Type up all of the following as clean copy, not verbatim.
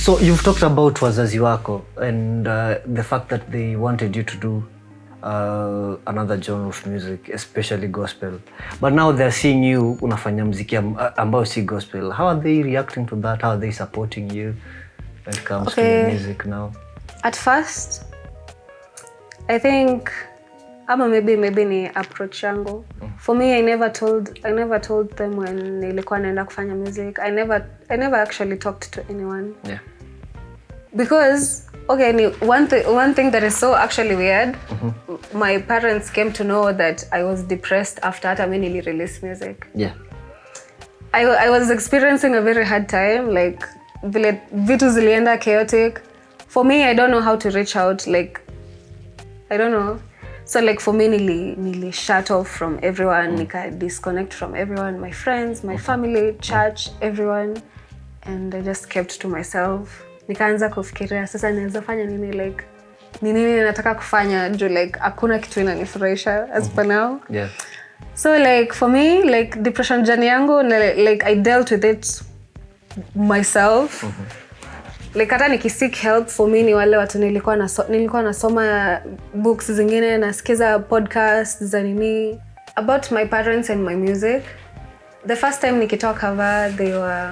So you've talked about wazazi wako and the fact that they wanted you to do another genre of music, especially gospel. But now they're seeing you unafanya muziki ambao si gospel. How are they reacting to that? How are they supporting you when it comes to music now? At first, I think maybe ni approach yangu. For me, I never told them when nilikuwa naenda kufanya music. I never actually talked to anyone. Yeah. Because one thing that is so actually weird, my parents came to know that I was depressed after I released music. Yeah. I was experiencing a very hard time, like vitu zilienda chaotic. For me, I don't know how to reach out, like I don't know. So like for me, nili shut off from everyone, nika disconnect from everyone, my friends, my family, church, everyone, and I just kept to myself. Nikaanza kufikiria sasa naweza fanya nini, like nini nataka kufanya juu like hakuna kitu inanifurahisha as per now. Yeah. So like for me, like depression journey yangu, like I dealt with it myself. Like hata nikiseek help, for me ni wale watu nilikuwa nasoma books zingine, nasikiza podcasts za nini about my parents and my music. The first time nikitoka cover, they were,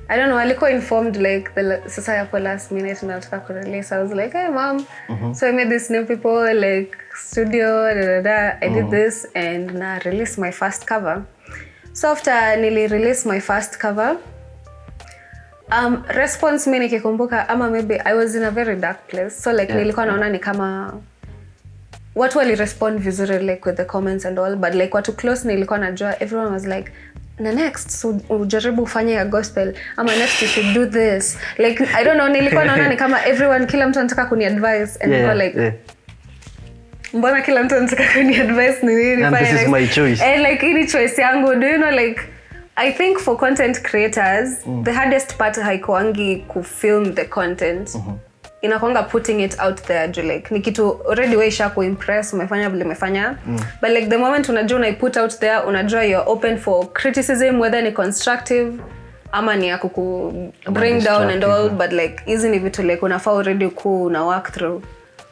I don't know, walikuwa informed like sasa yapo last minute nataka ku release. I was like, hey mom, so I met these new people, like studio, I did this and na release my first cover. So after nili release my first cover, response mimi nikikumbuka maybe I was in a very dark place. So like nilikuwa naona ni kama watu wali respond vizuri like with the comments and all, but like watu close nilikuwa najua everyone was like, na next so ujaribu ufanye ya gospel next you should do this, like I don't know, nilikuwa naona ni kama everyone, kila mtu anataka kuni advice and nilikuwa like mbona kila mtu anataka kuni advice ni nini and this is my choice and like ini choice yangu. Do you know, like I think for content creators the hardest part haikuangi ku film the content, inakuanga putting it out there. Like ni kitu already weisha ku impress, umefanya vile umefanya, but like the moment unajua una put out there, unajua you're open for criticism, whether ni constructive ama ni ya kuku bring down and all, but like hizi ni vitu like unafaa already una work through.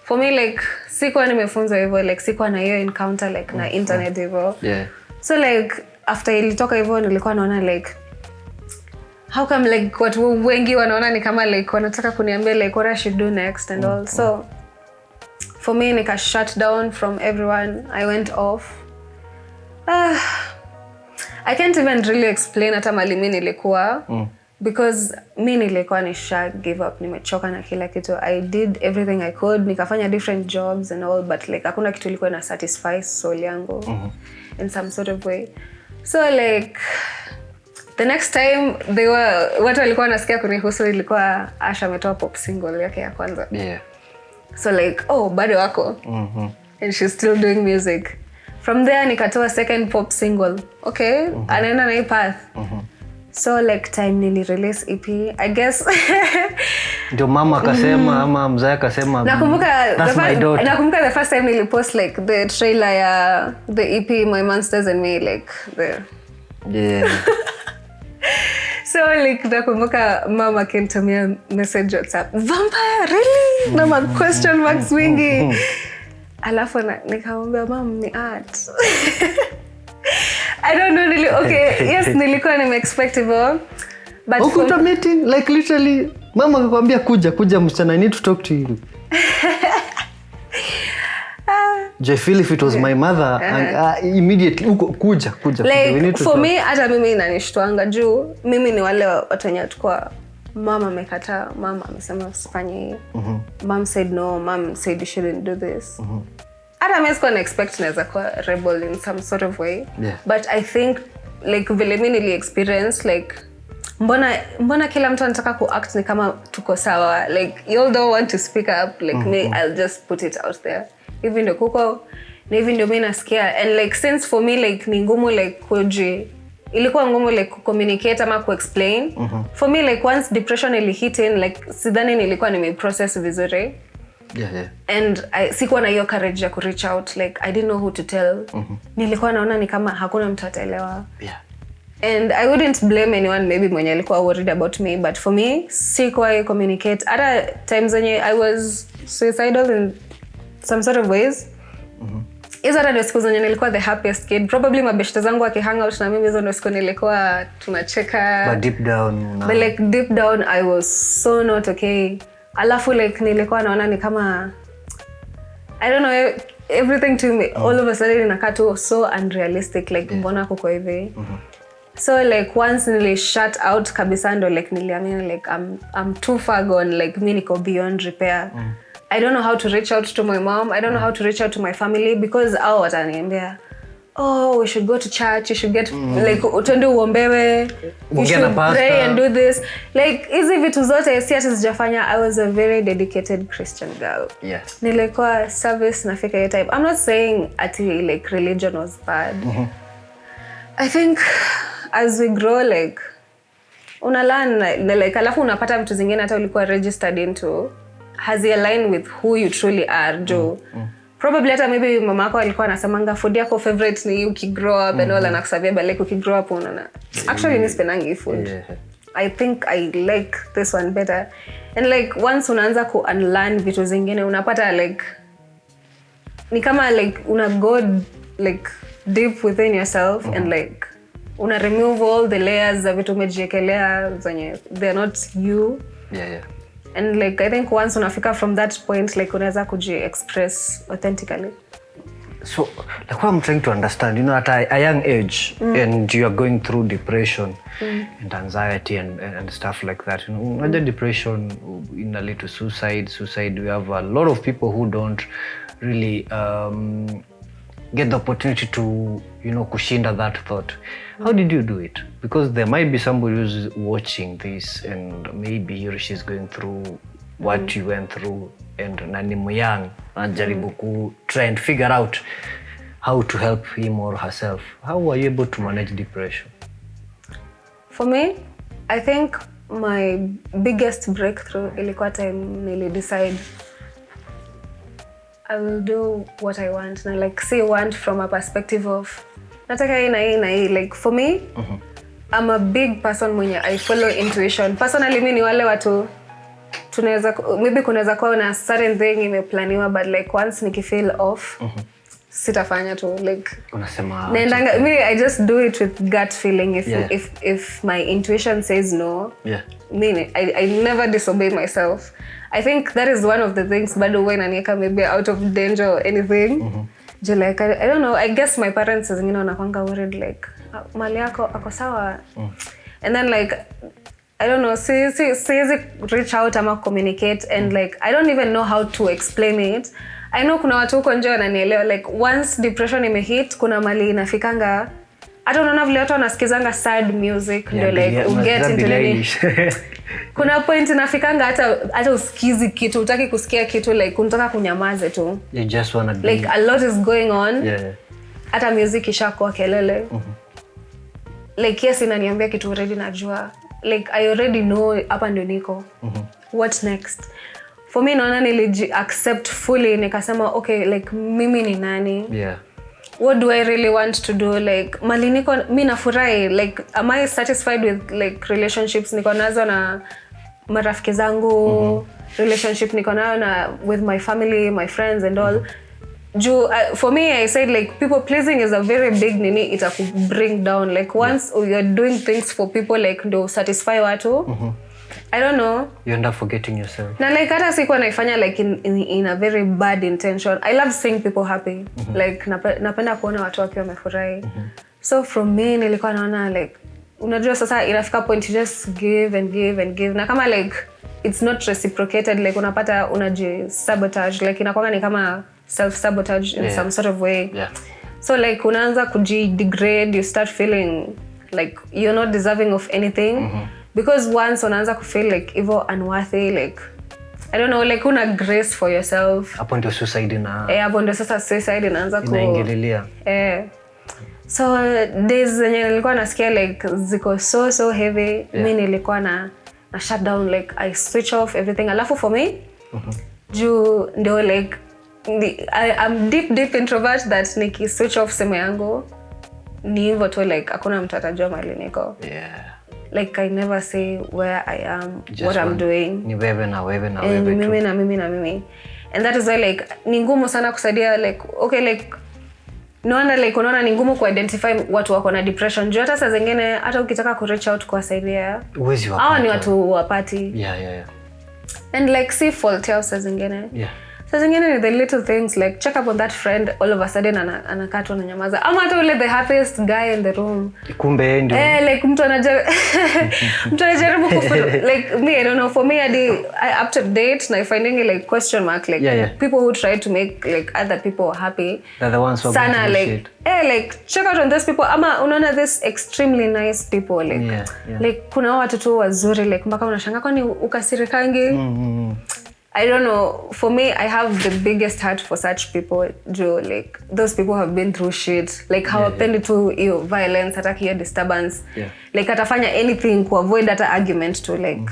For me like sikuwa nimefunzwa hivyo, like sikuwa na hiyo encounter like na internet hivyo. Yeah. So like after ilitoka hivyo nilikuwa naona like how come like watu wengi wanaona ni kama like wanataka kuniambia like what I should do next and all. So for me nika shut down from everyone. I went off. I can't even really explain hata mali mimi nilikuwa because mimi nilikuwa nisha give up, nimechoka na kila kitu. I did everything I could, nikafanya different jobs and all, but like hakuna kitu ilikuwa na satisfy soul yangu in some sort of way. So like the next time watu walikuwa nasikia kunihusu ilikuwa Ashh ametoa pop single yake ya kwanza. Yeah. So like bado wako. And she's still doing music. From there nikatoa second pop single. Okay, anaenda na hii path. So like time nili release EP, I guess. Ndio mama akasema ama mzee akasema nakumbuka the first time nili post like the trailer ya the EP My Monsters and Me, like the so like nakumbuka mama akinitumia message WhatsApp, vampire really? Na ma question marks wingi. Alafu nikamwambia mama ni art. I don't know really. Okay, yes, nilikuwa expect hivyo. But ukuta meeting like literally mama akakwambia kuja msichana, I need to talk to you. I feel if it was my mother immediately kuja like for me hata mimi inanishtuanga juu mimi ni wale watu wenye tukua mama amekataa, mama amesema usifanye, mom said no, mom said you shouldn't do this. Hata mimi sikuwa expect naweza kuwa rebel in some sort of way. But I think like vile mimi nili experience like mbona kila mtu anataka ku act ni kama tuko sawa, like you all don't want to speak up, like me I'll just put it out there. Even ndio kuko na even ndio mimi nasikia, and like since for me like ni ngumu like ilikuwa ngumu like communicate ama ku explain. For me like once depression ili hit in, like sidhani nilikuwa nimeprocess vizuri. And sikuwa na hiyo courage ya ku reach out, like I didn't know who to tell. Nilikuwa naona ni kama hakuna mtu ataelewa. And I wouldn't blame anyone maybe mwenye alikuwa worried about me, but for me, sikuwa communicate. Other times when I was suicidal in some sort of ways, hizo hata ndio siku zenye nilikuwa the happiest kid. Probably mabeshte zangu wakihang out na mimi hizo ndio siku nilikuwa tunacheka. But deep down, but like deep down I was so not okay. Alafu like nilikuwa naona ni kama I don't know, everything to me all of a sudden inakaa tu so unrealistic, like mbona kuko hivi. So like once nili shut out kabisa ndo like niliamini like I'm too far gone, like mi niko beyond repair. I don't know how to reach out to my mom. I don't know how to reach out to my family because wataniambia, oh, we should go to church, you should get like utende uombewe, you should pray and do this. Like hizi vitu zote si hata sijafanya. I was a very dedicated Christian girl. Yeah. Nilikuwa service nafika hiyo time. I'm not saying ati like religion was bad. I think as we grow like unalearn like alafu unapata vitu zingine hata ulikuwa registered into has aligned with who you truly are. Probably hata maybe mama yako alikuwa anasemanga food yako favorite ni ukigrow up and all anakusabia, but like ukigrow up unaona actually ni spenangi food. I think I like this one better. And like once unaanza ku unlearn vitu zingine unapata like ni kama like una go like deep within yourself and like una remove all the layers za vitu umejiekelea zenye they're not you. And like I think once unafika from that point like unaweza kuji-express authentically. So like what I'm trying to understand, you know, at a young age and you are going through depression and anxiety and stuff like that, you know, under depression in a little suicide, we have a lot of people who don't really get the opportunity to, you know, kushinda that thought. How did you do it? Because there might be somebody who's watching this and maybe he or she's going through what you went through and nani young anajaribu ku try and figure out how to help him or herself. How were you able to manage depression? For me, I think my biggest breakthrough ilikuwa time nili decide I will do what I want. And like say want from a perspective of nataka hii. Like for me, I'm a big person mwenye I follow intuition. Personally mimi ni wale watu tunaweza maybe kunaweza kuwa na certain thing imeplaniwa but like once nikifeel off sitafanya tu like unasema naendanga me I just do it with gut feeling if my intuition says no. I never disobey myself. I think that is one of the things bado when anieka maybe out of danger or anything. Like I don't know, I guess my parents zingine wanakwanga worried like mali yako ako sawa. And then like I don't know, see reach out ama communicate and like I don't even know how to explain it. I know kuna watu huko nje wananielewa like once depression imehit kuna mali inafikanga hata unaona vile watu wanasikizanga sad music ndio like get into nini. Kuna point inafikanga hata usikizi kitu, utaki kusikia kitu like unataka kunyamaze tu. You just wanna be like a lot is going on. Hata music ishakuwa kelele. Like yes inaniambia kitu already najua. Like I already know hapa ndio niko. What next? For me naona niliji accept fully nikasema okay like mimi ni nani? What do I really want to do? Like mali niko mimi nafurahi like am I satisfied with like relationships niko nazo na marafiki zangu, relationship niko nayo na with my family, my friends and all. For me I said like people pleasing is a very big nini itaku bring down like once you're doing things for people like ndo satisfy watu. I don't know, you end up forgetting yourself. Na like hata sikuwa naifanya like in a very bad intention. I love seeing people happy. Like napenda kuona watu wakiwa wamefurahi. So from me nilikuwa naona like unajua sasa inafika point you just give and give and give na kama like it's not reciprocated like unapata unaji sabotage like inakuwa ni kama self sabotage in some sort of way. So like unaanza kuji-degrade, you start feeling like you're not deserving of anything. Because once unaanza ku feel like evil, unworthy, like I don't know, like una grace for yourself. Hapo ndio suicide na hapo ndio sasa suicide inaanza inaingililia. So days zenye nilikuwa nasikia like ziko so heavy, mimi nilikuwa na shut down, like I switch off everything. Alafu for me juu ndio like I'm deep introvert that niki switch off simu yangu ni hivyo tu, like hakuna mtu atajua mahali niko. Yeah. Like I never say where I am, just what I'm doing. Ni wewe na wewe na wewe. Mimi na mimi na mimi. And that is why like ni ngumu sana kusaidia, like okay, like naona like unaona ni ngumu ku-identify watu wako na depression. Juu hata saa zingine hata ukitaka ku reach out kuwasaidia, uwezi wapata. Hawa ni watu wapati. Yeah. And like see fault yao saa zingine. Yeah. Saa zingine ni the little things, like check up on that friend, all of a sudden anakaa tu ananyamaza. Ama hata ule the happiest guy in the room. Kumbe ndio. Like mtu anajaribu like me, I don't know, for me I up to date na finding like question mark, like people who try to make like other people happy. They're the ones who sana like like check out on those people. Ama unaona this extremely nice people, like like kuna watu tu wazuri, like mpaka unashangaa kwani ukasirikangi. I don't know. For me, I have the biggest heart for such people. Joe, like those people have been through shit. Like hawapendi tu hiyo violence, hata hiyo disturbance. Like atafanya anything to avoid that argument to like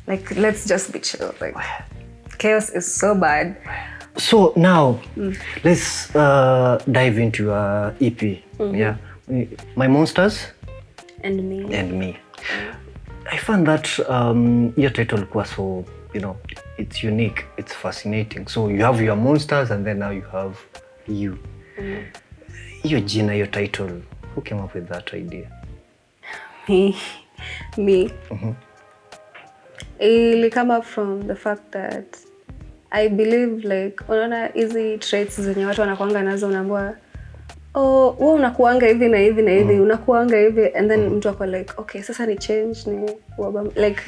like let's just be chill. Like chaos is so bad. So now let's dive into your EP. Yeah, My Monsters and Me. I found that your title was so, you know, it's unique, it's fascinating. So you have your monsters and then now you have you. Your jina, your title, who came up with that idea? Me. It come up from the fact that I believe like unaona hizi traits zenye watu wanakuanga nazo, unaambiwa oh, wewe unakuanga hivi na hivi na hivi, unakuanga hivi, and then mtu ako like okay, sasa ni change ni like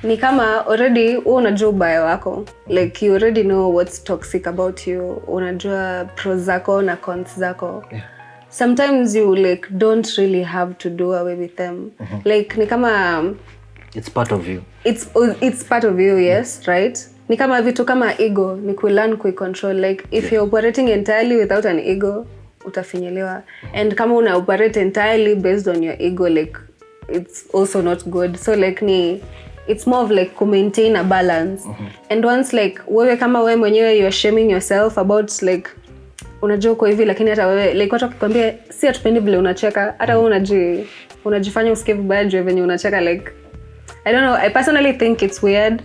ni kama already wewe unajua ubaya wako, like you already know what's toxic about you, unajua pros zako na cons zako. Sometimes you like don't really have to do away with them. Like ni kama it's part of you. It's part of you, yes, right? Ni kama vitu kama ego, ni kulearn control. Like if you're operating entirely without an ego, utafinyelewa. And kama una operate entirely based on your ego, like it's also not good. So like it's more of like to maintain a balance. And once like wewe kama wewe mwenyewe you're shaming yourself about like unajua uko hivi, lakini hata wewe like watu wakikwambia si atupendi vile unacheka, hata wewe unajifanya usikie vibaya juu venye unacheka, like I don't know, I personally think it's weird.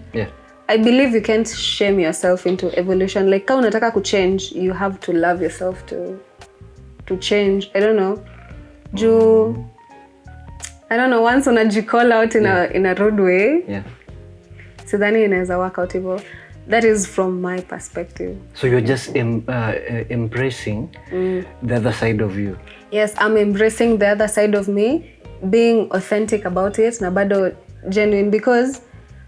I believe you can't shame yourself into evolution. Like kama unataka ku-change, you have to love yourself to change. I don't know. I don't know, once unajicall out in a roadway. Sidhani inaweza work out hivyo. That is from my perspective. So you're just embracing the other side of you. Yes, I'm embracing the other side of me, being authentic about it na bado genuine, because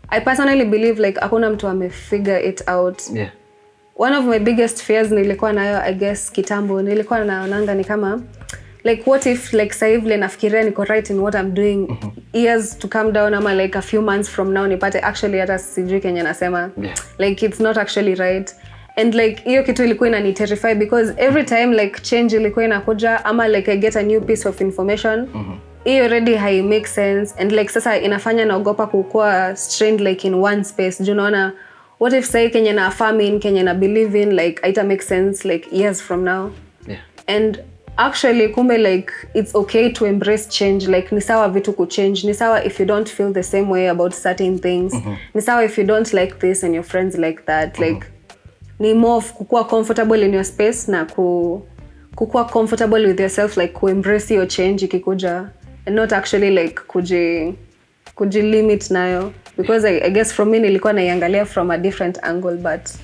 I personally believe like hakuna mtu amefigure it out. One of my biggest fears nilikuwa nayo, I guess kitambo, nilikuwa naonanga ni kama like what if like sasa hivi nafikiria niko right in what I'm doing, years to come down ama like a few months from now nipate actually hata sijui Kenya nasema like it's not actually right. And like hiyo kitu ilikuwa inani terrify, because every time like change ilikuwa inakuja ama like I get a new piece of information, it already hai make sense, and like sasa inafanya naogopa kukua strained like in one space. Do you know, what if say Kenya na farming, Kenya na believe in like it make sense like years from now. And actually kumbe like it's okay to embrace change. Like ni sawa vitu ku change, ni sawa if you don't feel the same way about certain things, ni sawa if you don't like this and your friends like that. Like ni more of kukua comfortable in your space na kukua comfortable with yourself, like ku embrace your change ikikuja, and not actually like kuji limit nayo, because I guess from me nilikuwa naiangalia from a different angle, but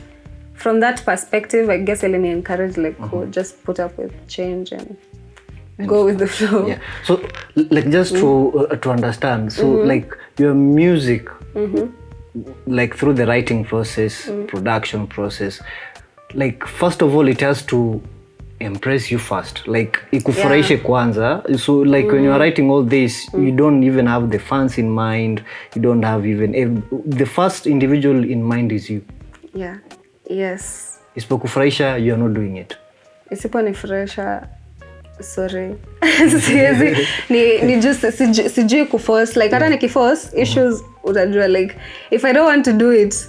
from that perspective I guess Eleni encouraged like just put up with change and go with the flow. So like just to understand, so like your music like through the writing process, production process, like first of all it has to impress you first, like ikufurahishe kwanza. So like when you are writing all this, you don't even have the fans in mind, you don't have even the first individual in mind is you. Yes. Isipokufurahisha, you are not doing it. Isiponifurahisha, sorry. Siwezi ni just sijui kuforce, like hata nikiforce issues utajua, like if I don't want to do it,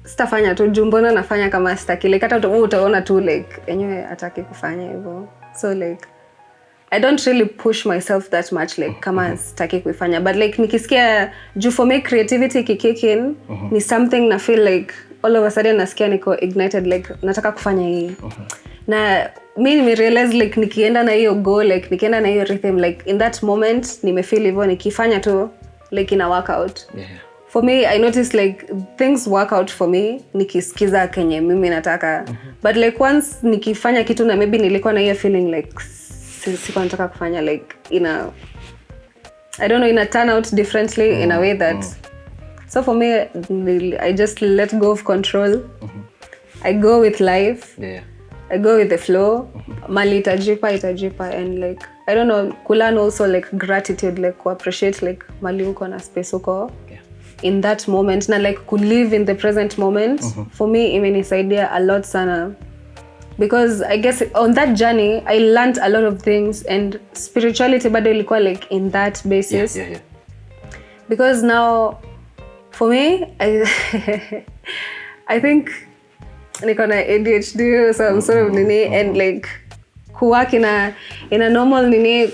sitafanya tu, mbona nafanya kama sitaki, like hata utaona tu like enyewe hataki kufanya hivyo. So like I don't really push myself that much like kama sitaki kuifanya, but like nikisikia juu for me creativity kick in ni something na feel like all of a sudden nasikia niko ignited like nataka kufanya hii. Na mimi realize like nikienda na hiyo goal, like nikienda na hiyo rhythm, like in that moment nimefeel hivyo, nikifanya tu like ina work out. For me I notice like things work out for me nikisikiza kenye mimi nataka. But like once nikifanya kitu na maybe nilikuwa na hiyo feeling like sikuwa nataka kufanya, like I don't know, ina turn out differently in a way that so for me I just let go of control. I go with life. I go with the flow. Mali itajipa and like I don't know, kulearn also like gratitude, like ku appreciate like mali uko na space uko in that moment, na like could live in the present moment. For me imenisaidia a lot sana, because I guess on that journey I learned a lot of things, and spirituality bado ilikuwa like in that basis. Because now for me I think niko na ADHD or some sort of nini, and like kuwork in a normal nini,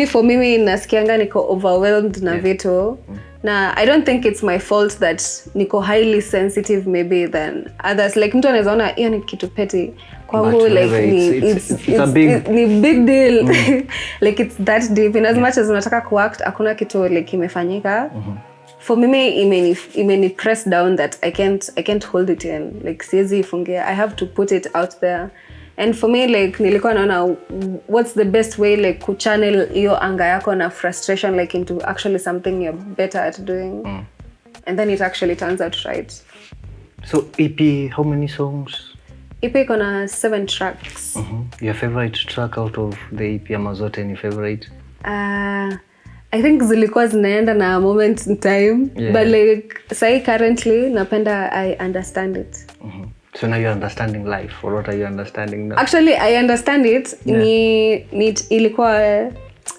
for me nasikianga niko overwhelmed na vitu. Na I don't think it's my fault that niko highly sensitive maybe than others. Like mtu anaweza ona hiyo ni kitu petty. Kwangu like ni big deal. Like it's that deep. In as much as unataka kuact, hakuna kitu like imefanyika. For me imeni press down that I can't hold it in. Like siwezi ifungia. I have to put it out there. And for me like nilikuwa naona what's the best way like kuchannel hiyo anga yako na frustration like into actually something you're better at doing. And then it actually turns out right. So EP, how many songs? EP iko na 7 tracks. Your favorite track out of the EP ama zote ni favorite? I think zilikuwa zinaenda na moment in time. But like say currently napenda I Understand It. So now you're understanding life, or what are you understanding now? Actually I understand it. Ni ilikuwa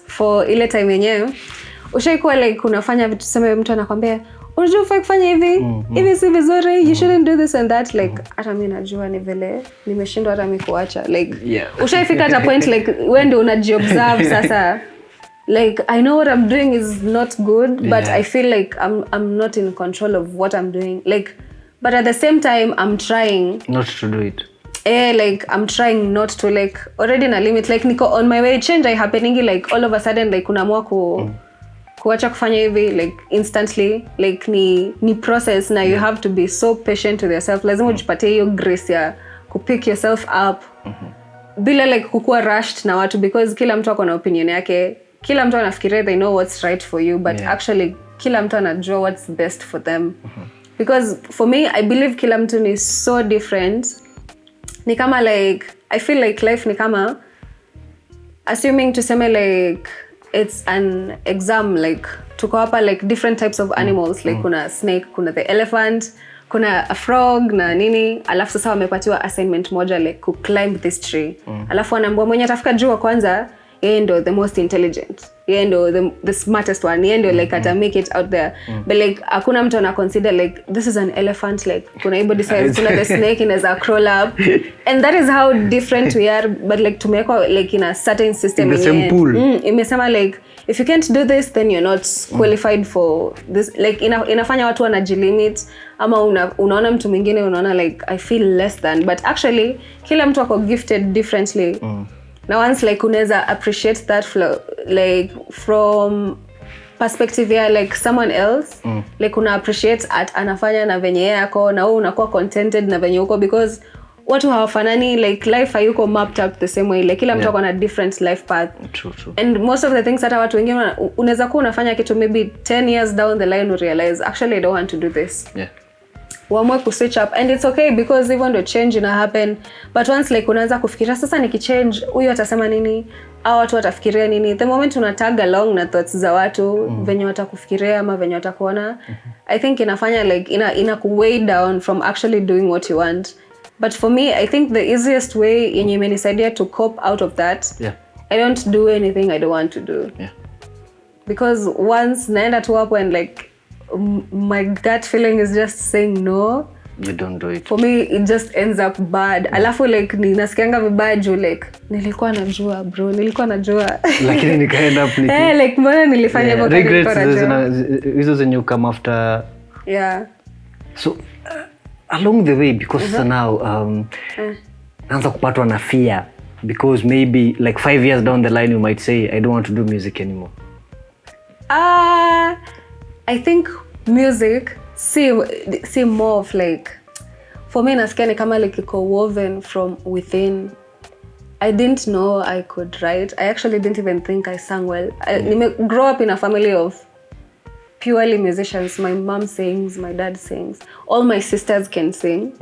for ile time yenyewe ushaikuwa like unafanya vitu, sema mtu anakwambia unajua ufai kufanya hivi hivi si vizuri, you shouldn't do this and that, like hata mimi najua ni vile nimeshindwa hata mimi kuacha, like ushaifika at a point like wewe ndio unajiobserve sasa, like I know what I'm doing is not good, but I feel like I'm not in control of what I'm doing, like but at the same time I'm trying not to do it. Like I'm trying not to, like already na limit, like niko on my way, change happening like all of a sudden like unaamua kuacha kufanya hivi like instantly, like ni process na you have to be so patient with yourself. Lazima ujipatie hiyo grace ya kupick yourself up bila like kukua rushed na watu, because kila mtu ako na opinion yake, kila mtu anafikiria they know what's right for you, but actually kila mtu anajua what's best for them. Because for me I believe kila mtu ni so different. Ni kama like I feel like life ni kama assuming tuseme like it's an exam, like tuko hapa like different types of animals, like kuna snake, kuna the elephant, kuna a frog na nini, alafu sasa wamepatiwa assignment moja like ku climb this tree. Alafu anaambiwa mwenye atafika juu wa kwanza yeye ndo the most intelligent, yeye ndo the smartest one, yeye ndo like ata make it out there. But like hakuna mtu ana consider like this is an elephant, like kuna body size, kuna the snake inaweza crawl up, and that is how different we are, but like tumewekwa like in a certain system in the same pool. Imesema like if you can't do this then you're not qualified for this, like inafanya watu wanajilimit, ama unaona mtu mwingine unaona like I feel less than, but actually kila mtu ako gifted differently. Now once like unaweza appreciate that flow, like from perspective ya like someone else, like una appreciate at anafanya na venye yako, na wewe unakuwa contented na venye uko, because watu hawafanani, like life hayuko mapped up the same way, like kila mtu ana different life path. True. And most of the things hata watu wengine unaweza kuwa unafanya kitu maybe 10 years down the line you realize actually I don't want to do this. Uamue ku switch up, and it's okay because even though change ina happen, but once like unaanza kufikiria sasa nikichange huyu atasema nini au watu watafikiria nini, the moment una tag along na thoughts za watu venye watakufikiria ama venye watakuona, I think inafanya like ina ku weigh down from actually doing what you want. But for me I think the easiest way yenye imenisaidia to cope out of that, I don't do anything I don't want to do, because once naenda tu hapo and like my gut feeling is just saying no, you don't do it. For me it just ends up bad. Alafu like ninasikianga vibaya juu like nilikuwa najua bro, nilikuwa najua Lakini nikaenda up niki like mbona nilifanya hivyo kama nilikuwa najua. Hizo zenye come after. Yeah. So along the way, because now naanza kupatwa na fear, because maybe like 5 years down the line you might say I don't want to do music anymore. I think music see more of like, for me nasikia ni kama like iko woven from within. I didn't know I could write. I actually didn't even think I sang well. I grew up in a family of purely musicians. My mom sings, my dad sings, all my sisters can sing.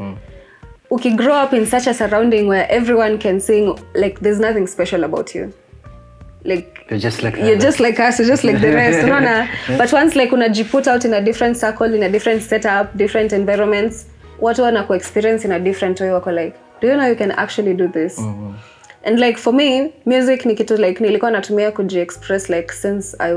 Uki grow up in such a surrounding where everyone can sing, like there's nothing special about you. Like you're just like us, you're just like the rest. Unaona? But once like unajiput out in a different circle, in a different setup, different environments, watu wanaku experience in a different way, wako like, do you know you can actually do this? And like for me, music ni kitu like nilikuwa natumia kuji-express like since I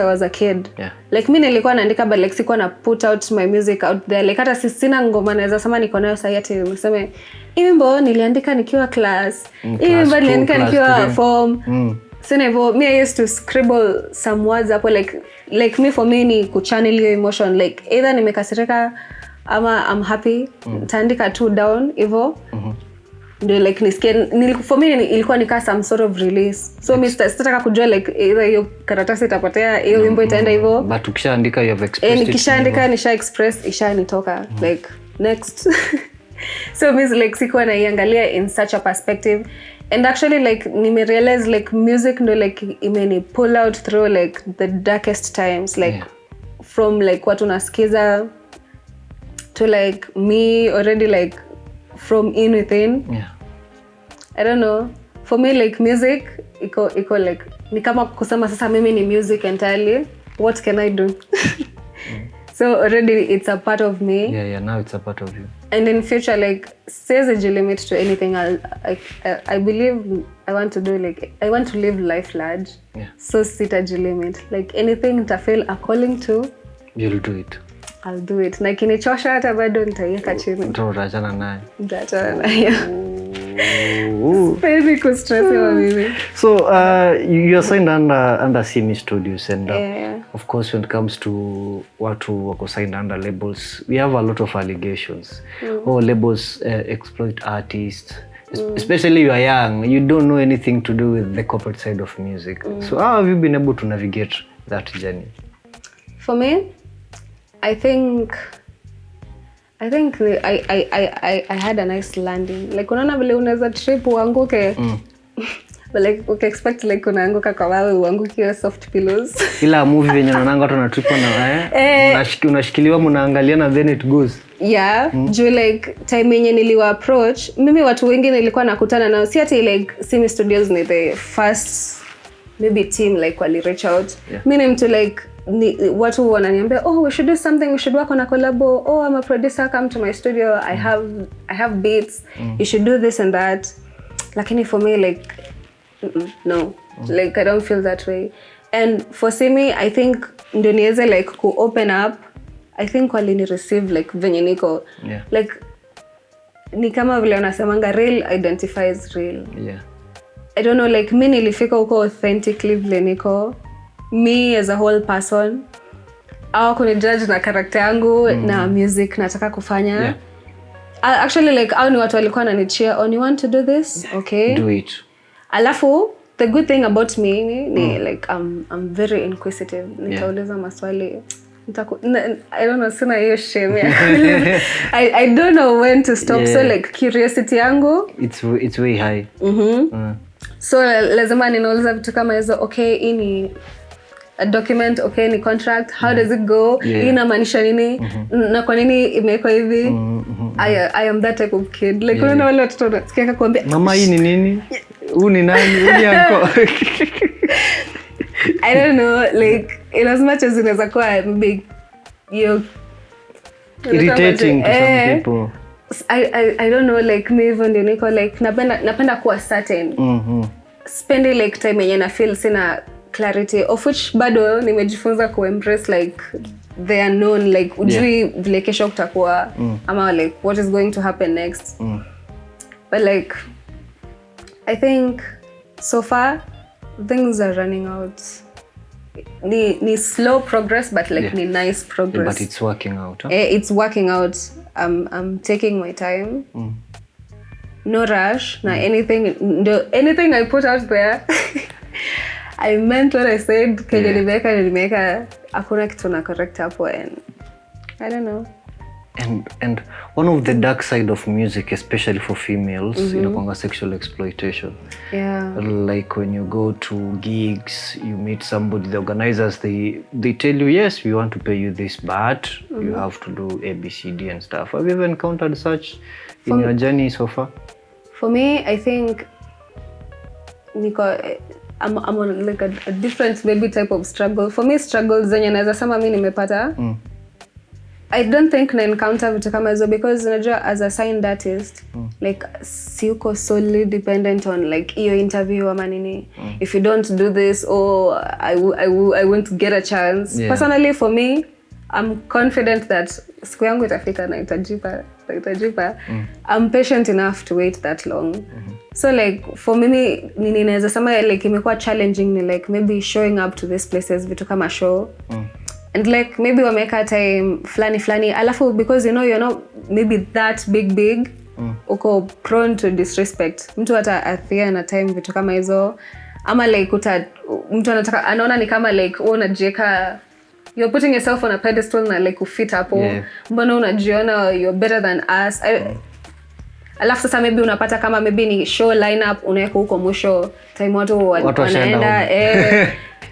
was a kid. Yeah. Like mimi nilikuwa naandika but like sikuwa na put out my music out there. Like hata sina ngoma naweza sema niko nayo sasa ati niseme wimbo niliandika nikiwa class. Wimbo niliandika nikiwa form. Sina hivyo. Me I used to scribble some words hapo like me for me ni kuchannel your emotion, like either nimekasirika ama I'm happy, taandika two down hivyo. Ndio like nisikie for me ilikuwa nika some sort of release. So mimi sitataka kujua like either hiyo karatasi itapotea, hiyo wimbo itaenda hivyo. But ukishaandika you have expressed it. Nikishaandika nisha express ishanitoka like next. So mimi like sikuwa naiangalia in such a perspective, and actually like nime realize like music ndo like imeni pull out through like the darkest times, like from like watu nasikiza to like me already like from in within. I don't know, for me like music iko like ni kama kusema sasa mimi ni music entirely, what can I do? So already it's a part of me. Yeah, now it's a part of you. And in future like says a limit to anything. I believe I want to do like I want to live life large. So sitaji limit, like anything I feel a calling to, you'll do it. I'll do it. Na kinichosha hata bado nitaiweka chini. Utaachana naye. Nitaachana naye. Sipendi kustressiwa mimi. So you are signed under CME Studios, and of course when it comes to watu wako signed under labels, we have a lot of allegations. Labels exploit artists. Especially you are young, you don't know anything to do with the corporate side of music. So how have you been able to navigate that journey? For me, I think I had a nice landing. Like unaona vile unaweza trip uanguke. But like okay, expect like unaanguka kwa wawe uanguke soft pillows. Ila movie venye unaanga watu na trip na unashikiliwa mnaangaliana then it goes. Yeah, juu like time yenye niliwa approach, mimi watu wengi nilikuwa nakutana nao, si ati like CME Studios ni the first maybe team like wali reach out. Mimi ni mtu like watu wananiambia we should do something, we should work on a collabo, I'm a producer, come to my studio, I have beats, you should do this and that. Lakini for me like no, like I don't feel that way. And for CME I think ndio niweze like ku open up, I think wali ni receive like venye niko. Like ni kama vile unasemanga real identifies real. I don't know, like mimi nilifika huko authentically vile niko, me as a whole person. Au kuni judge na character yangu na music nataka kufanya. Actually like au ni watu walikuwa wananicheer, you want to do this? Okay. Do it. Alafu the good thing about me ni like I'm very inquisitive. Nitauliza maswali. I don't know, sina hiyo shame. I don't know when to stop. So like curiosity yangu it's way high. So lazima ninauliza vitu kama hizo, okay, hii ni a document, okay, ni contract, how does it go? Hii inamaanisha nini? Na kwa nini imewekwa hivi? I am that type of kid. Like unaona wale watoto wanasikia kuambia, mama hii ni nini? Huu ni nani? Huu ni anko. I don't know, like in as much as inaweza kuwa big irritating to some people. I don't know, like me even ndio niko like napenda kuwa certain. Spendi like time yenye na feel sina clarity, of which bado nimejifunza ku embrace like the unknown, like ujui vile kesho kutakuwa ama like what is going to happen next. But like I think so far things are running out. Ni slow progress but like ni nice progress. Yeah, but it's working out. Huh? It's working out. I'm taking my time. No rush. Na anything I put out there I meant what I said. Kenye nimeka hakuna kitu na correct hapo, and I don't know. And one of the dark side of music, especially for females, inakuanga sexual exploitation. Yeah. Like when you go to gigs, you meet somebody, the organizers, they tell you, yes, we want to pay you this, but you have to do A, B, C, D and stuff. Have you ever encountered such in your journey so far? For me, I think I'm on like a different maybe type of struggle. For me, struggles zenye naweza sema mimi nimepata. I don't think na encounter vitu kama hizo because unajua as a signed artist like siuko solely dependent on like hiyo interview ama nini. If you don't do this, I won't get a chance. Yeah. Personally for me, I'm confident that siku yangu itafika na itajipa. I'm patient enough to wait that long. So like for me ninaweza sema like imekuwa challenging ni like maybe showing up to these places vitu kama show. And like maybe wameka time flani alafu because you know you're not maybe that big uko prone to disrespect. Mtu hata athia na time vitu kama hizo ama like mtu anataka anaona ni kama like unajiweka, you're putting yourself on a pedestal na like ufit hapo. Mbona unajiona you're better than us. Alafu sasa maybe unapata kama maybe ni show lineup unaweka huko mwisho time watu wanaenda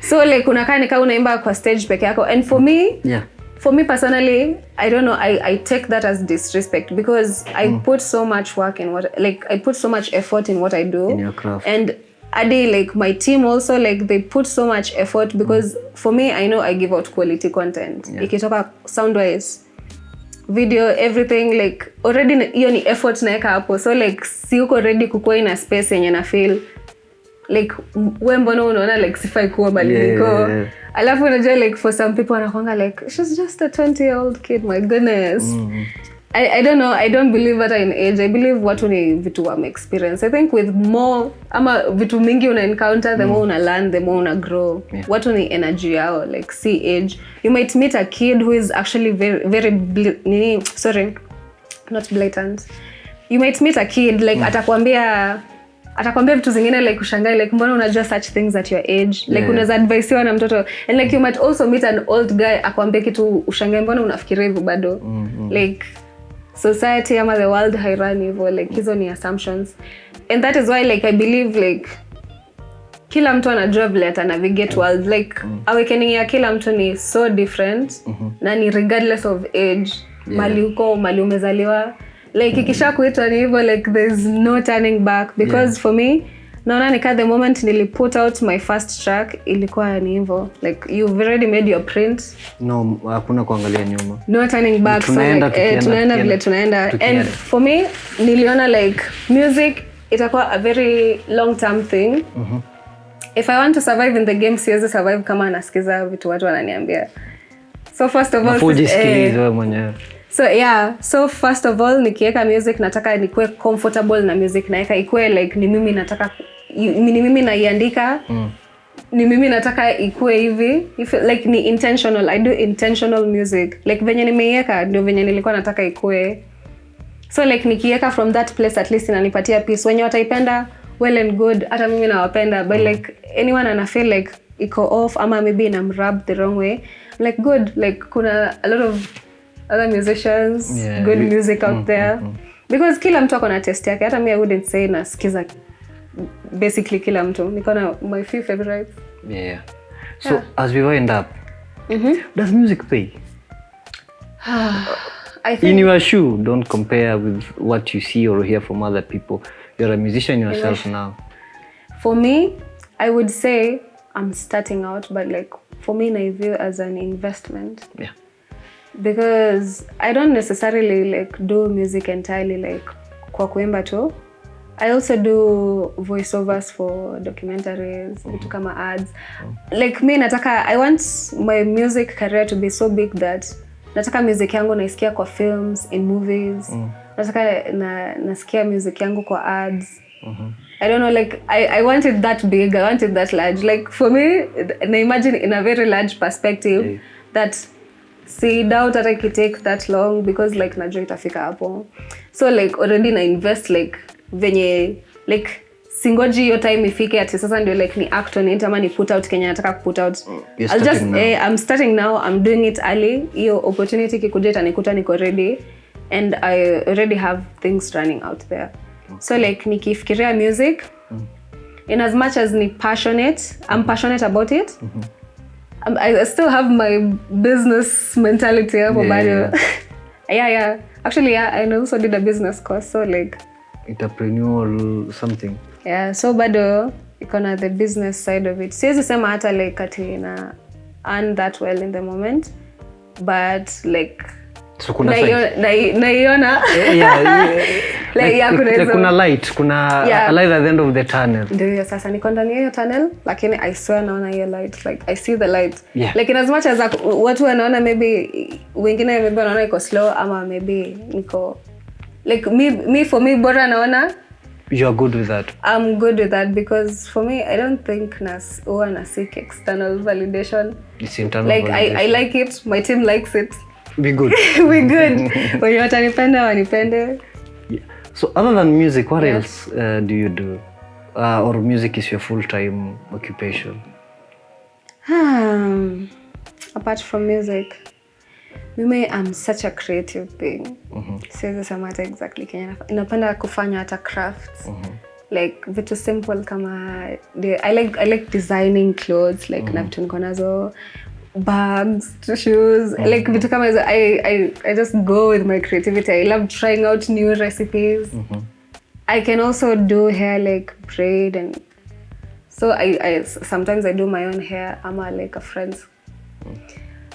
so like unakaa ni kama unaimba kwa stage peke yako, and for me personally I don't know, I take that as disrespect because I put so much work in what I put so much effort in what I do in your craft. And Adi, like my team also, like they put so much effort because for me I know I give out quality content. Ikitoka sound wise, video, everything, like already hiyo ni effort naeka hapo, so like si uko ready kukua in a space yenye na feel like wewe mbona unaona like sifai kuwa baliliko. Alafu unajua like for some people wanakuanga like she's just a 20-year-old kid, my goodness. I don't know, I don't believe that in age. I believe watu ni vitu wame experience. I think with more ama vitu mingi una encounter, the more una learn, the more una grow. Watu ni energy yao, like see age. You might meet a kid who is actually very not blatant. You might meet a kid like atakwambia vitu zingine like ushangai like mbona unajua such things at your age, like unaweza advise na mtoto, and like you might also meet an old guy akwambia kitu ushangai mbona unafikiria hivyo bado. Like society ama the world hairani hivyo, like hizo ni assumptions, and that is why like I believe like kila mtu anajua vile ata navigate world, like awakening ya kila mtu ni so different na ni regardless of age, mali uko mali umezaliwa, like ikisha kuitwa ni hivyo, like there's no turning back because for me naona nika the moment nili put out my first track ilikuwa ni hivyo, like you've already made your print, no hakuna kuangalia nyuma, no turning back. Tunaenda vile tunaenda, and for me niliona like music itakuwa a very long term thing. If I want to survive in the game, siwezi survive kama nasikiza vitu watu wananiambia. So first of all so first of all nikiweka music nataka nikuwe comfortable na music, naeka ikuwe like ni mimi nataka ni mimi naiandika, ni mimi nataka ikuwe hivi, like ni intentional. I do intentional music, like venye nimeiweka ndio venye nilikuwa nataka ikuwe. So like nikiweka from that place at least inanipatia peace. Wenye wataipenda well and good, hata mimi nawapenda, but like anyone ana feel like iko off ama maybe ina rub the wrong way, like good, like kuna a lot of other musicians, good music out there. Because kila mtu akona taste yake. Hata I wouldn't say nasikiza basically kila mtu. Niko na my few favorites. So as we wind up, does music pay? I think in your shoe, don't compare with what you see or hear from other people. You're a musician yourself now. For me, I would say I'm starting out, but like for me I view as an investment. Because I don't necessarily like do music entirely like kwa kuimba tu. I also do voiceovers for documentaries, vitu kama ads. Like me nataka, I want my music career to be so big that nataka music yangu naisikia kwa films, in movies. Nataka nasikia music yangu kwa ads. I don't know, like I want it that big, I want it that large. Like for me, na imagine in a very large perspective that see doubt that I could take that long because like najua itafika hapo. So like already na invest like venye like singoji hiyo time ifike ati sasa ndio like ni act on it ama ni put out Kenya nataka put out. I'll just I'm starting now, I'm doing it early. Hiyo opportunity kikuja itanikuta niko ready and I already have things running out there. So like nikifikiria music in as much as ni passionate, I'm passionate about it. I still have my business mentality hapo bado. Yeah. Actually, yeah, I also did a business course, so like entrepreneurial something. Yeah, so bado iko na the business side of it. Siwezi sema hata like ati na earn that well in the moment, but like so kuna naiona like kuna light, kuna a light at the end of the tunnel. Ndio sasa niko ndani ya hiyo tunnel, lakini I swear naona hiyo light, like I see the light. Like in as much as watu wanaona maybe wengine maybe wanaona iko slow ama maybe niko like me for me bora naona you are good with that. I'm good with that because for me I don't think na seek external validation. It's internal like validation. I like it, my team likes it. Be good. We good. When watanipenda wanipende. So other than music, what else do you do? Or music is your full-time occupation? Apart from music, mimi I'm such a creative being. Siwezi sema hata exactly Kenya. Napenda kufanya hata crafts. Like vitu simple kama I like designing clothes, like na vitu niko nazo, bags, shoes, like vitu kama hizo. I just go with my creativity. I love trying out new recipes. I can also do hair, like braid, and so I sometimes I do my own hair. I'm like a friend's.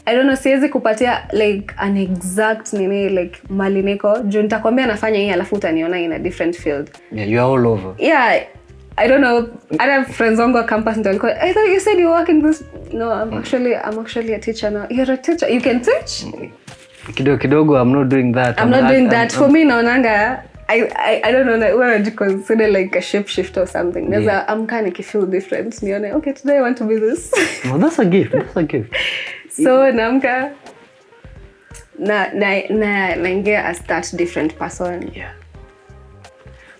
I don't know, siwezi kupatia like an exact nini like mali niko juu nitakwambia nafanya hii alafu utaniona in a different field. Yeah, you are all over. Yeah, I don't know. Other friends on go campus ndio walikuwa, I thought you said you work in this. No, I'm actually a teacher now. You're a teacher. You can teach? Kidogo, I'm not doing that. I'm not doing that. For me naonanga I don't know, like, where would you consider like a shapeshifter or something? There's I'm kind of feel different. Nione, okay, today I want to be this. Well, that's a gift. That's a gift. So naamka naingia as that different person. Yeah.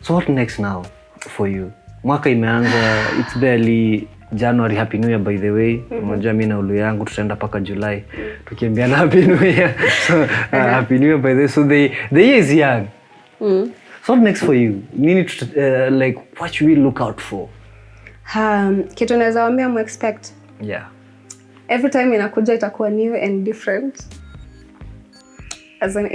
So what next now for you? Mwaka imeanza, it's barely January. Happy New Year by the way. Unajua mimi na ulu yangu tutaenda paka July. Tukiambiana Happy New Year. So Happy New Year by the way. So the year is young. So what next for you? You need to like what should we look out for? Kitu naweza waambia mu expect. Yeah. Every time inakuja itakuwa new and different. As an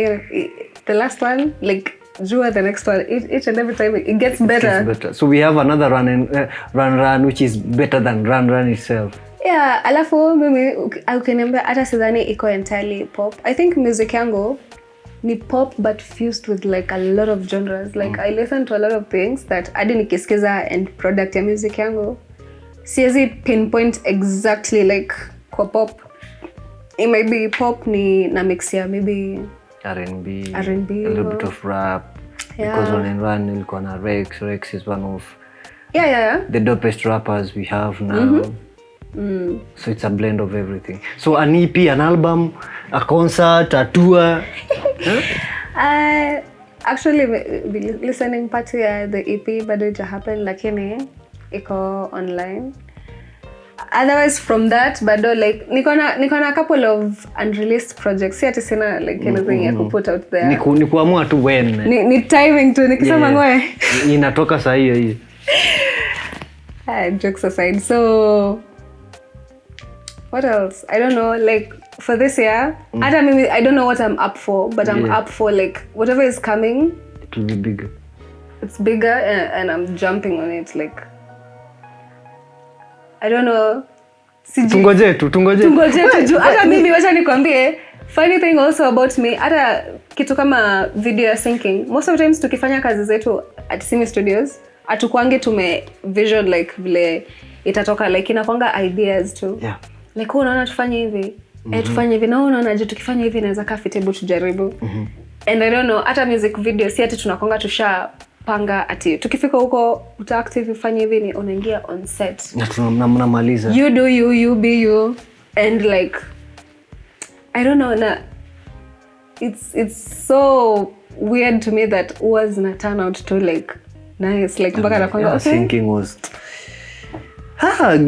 the last one, like Jua the next one, each and every time it gets better. It gets better. So we have another run which is better than run itself. Yeah, alafu mimi ukiniambia hata sidhani iko entirely pop. I think music yangu ni pop but fused with like a lot of genres. Like I listen to a lot of things that hadi nikisikiza end product ya music yangu siwezi pinpoint exactly like kwa pop. It might be pop ni na mix ya maybe R&B, a little bit of rap. Because on Run ilikuwa na Rex is one of the dopest rappers we have now. So it's a blend of everything. So an EP, an album, a concert, a tour. Actually listening party ya the EP bado ita happen lakini iko online. Otherwise from that bado like niko na a couple of unreleased projects. Si ati sina like anything ya put out there. Ni kuamua tu when. Ni timing tu nikisema ngoe. Inatoka saa hiyo. Jokes aside. So what else? I don't know, like for this year, I don't know what I'm up for, but I'm up for like whatever is coming. It will be bigger. It's bigger and I'm jumping on it like I don't know. Tungoje tu. Hata mimi wacha nikwambie Funny thing also about me, hata kitu kama video syncing, most of the times tukifanya kazi zetu at Simi Studios, atukwangi tume vision like vile itatoka, like inakwanga ideas tu. Yeah. Like unaona tufanye hivi, tufanye hivi, na unaona je tukifanya hivi inaweza kaa fitable tujaribu. And I don't know, hata music video si ati tunakwanga tushapanga ati tukifika huko uta active ufanye hivi, ni unaingia on set. Na tunamaliza. You do you be you, and like I don't know, na it's so weird to me that was na turn out to like nice, like mpaka nakwanga okay. Thinking was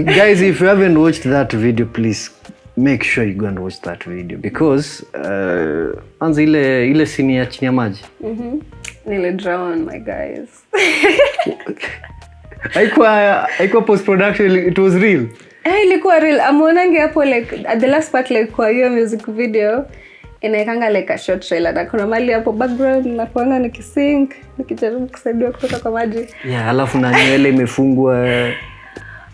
guys, if you haven't watched that video, please make sure you go and watch that video, because anza ile scene ya chini ya maji. Nearly drown, my guys. Haikuwa post production, it was real. Ilikuwa real. Amuonange hapo like at the last part, like kwa hiyo music video inaikanga like a short trailer, na kuna mali hapo background na kuanga nikisync nikijaribu kusaidia kutoka kwa maji. Yeah, alafu na nywele imefungwa.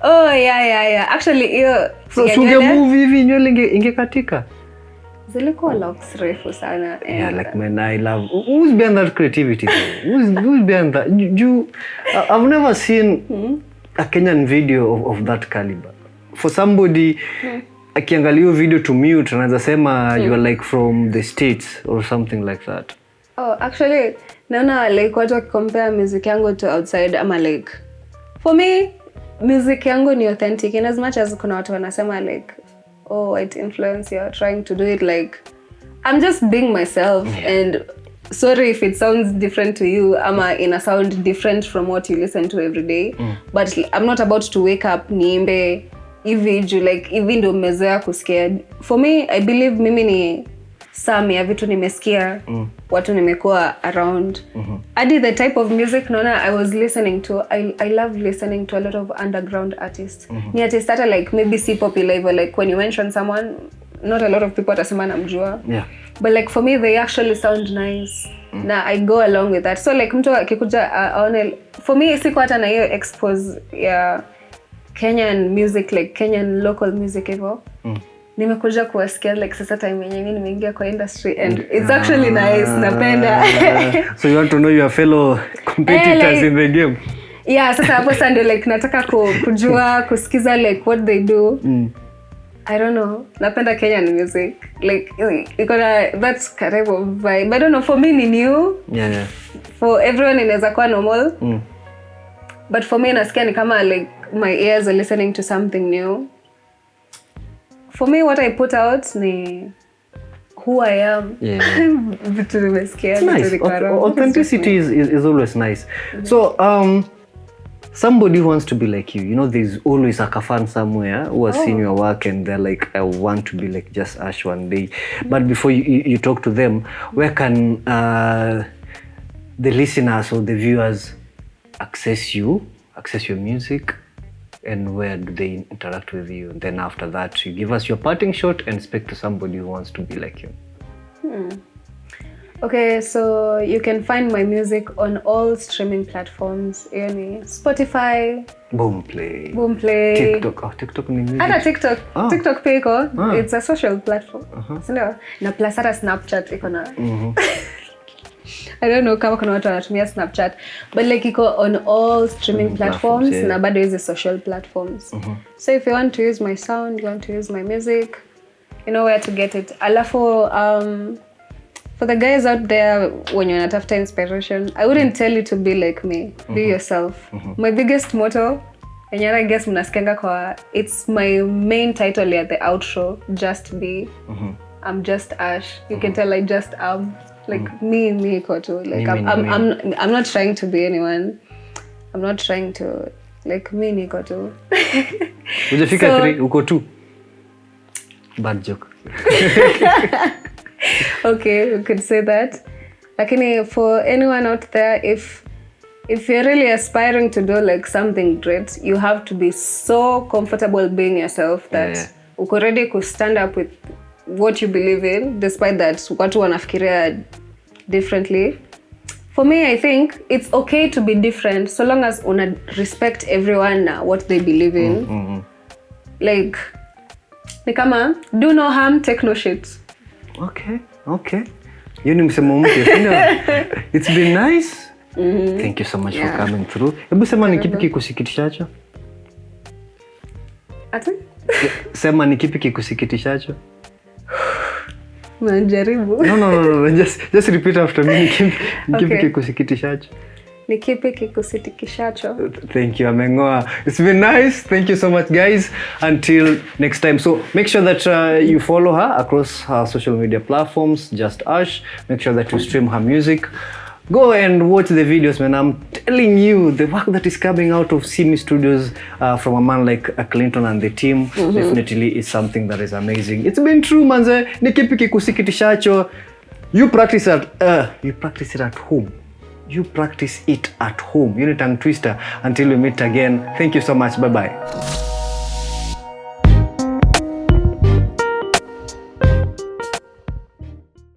Oh yeah. Actually hiyo tunge movie hivi nywele ingekatika. Zilikuwa locks refu sana. Yeah, like man, I love. Who's behind that creativity? Who's behind that? I've never seen a Kenyan video of that caliber. For somebody akiangalia video to mute, anaweza sema you are like from the States or something like that. Oh, actually, naona like watu compare music yangu to outside, ama like for me music yangu ni authentic, in as much as kuna watu wanasema like oh it influence, you're trying to do it, like I'm just being myself. And sorry if it sounds different to you, ama ina sound different from what you listen to every day, but I'm not about to wake up niimbe hivi juu like hivi ndio mmezoea kusikia. For me, I believe mimi ni sami ya vitu nimesikia, watu nimekuwa around. Adi the type of music naona I was listening to, I love listening to a lot of underground artists. Ni artists hata like maybe si popular hivyo, like when you mention someone not a lot of people watasema namjua. Yeah. But like for me they actually sound nice. Na I go along with that. So like mtu akikuja aone, for me siko hata na hiyo expose ya Kenyan music, like Kenyan local music hivyo. Nimekuja kuwasikia like sasa time yenyewe nimeingia kwa industry, and it's actually nice, napenda. So you want to know your fellow competitors like, in the game. Yeah, sasa hapo sasa ndio like nataka kujua kusikiza like what they do. I don't know, napenda Kenyan music, like iko na that kind of vibe. I don't know, for me ni new. Yeah. For everyone inaweza kuwa normal. But for me nasikia ni kama like my ears are listening to something new. For me, what I put out ni who I am. Yeah. Vitu nimesikia, nice. Authenticity is always nice. So, somebody who wants to be like you, you know, there's always a fan somewhere who has seen your work and they're like, I want to be like just Ashh one day. But before you talk to them, where can the listeners or the viewers access your music? And where do they interact with you? And then after that, you give us your parting shot and speak to somebody who wants to be like you. Okay, so you can find my music on all streaming platforms. Spotify, Boomplay, TikTok. Oh, TikTok ni music. Hata TikTok. TikTok pia iko. It's a social platform. Sindio? Na plus hata Snapchat iko na. I don't know kama kuna watu wanatumia Snapchat, but like iko on all streaming platforms, na bado hizo social platforms. So if you want to use my sound, you want to use my music, you know where to get it. Alafu for the guys out there when you're not after inspiration, I wouldn't tell you to be like me. Be yourself. My biggest motto, and I guess mnasikianga kwa, it's my main title at the outro, just be. I'm just Ashh. You can tell I just am. Like me koto, like I'm not trying to be anyone. I'm not trying to like me niko tu. Ujafika 3 uko 2. Bad joke. Okay, we could say that. Lakini for anyone out there, if you're really aspiring to do like something great, you have to be so comfortable being yourself that uko ready to stand up with what you believe in, despite that watu wanafikiria differently. For me, I think it's okay to be different so long as una respect everyone what they believe in. Like ni kama do no harm, take no shit. Okay. Hiyo ni msemo mpya. It's been nice. Thank you so much for coming through. Hebu sema ni kipi kikusikitishacho? Ati? Sema ni kipi kikusikitishacho? Najaribu. No. Just repeat after me. Ni kipi kikusikitishacho? Ni kipi kikusitikishacho? Thank you, Amengoa. It's been nice. Thank you so much, guys. Until next time. So make sure that you follow her across her social media platforms, just Ashh. Make sure that you stream her music. Go and watch the videos, man. I'm telling you, the work that is coming out of Simi Studios from a man like Clinton and the team definitely is something that is amazing. It's been true, manze. Ni kipi kikusikitishacho? You practice it at home. You practice it at home. You need tongue twister. Until we meet again. Thank you so much. Bye-bye.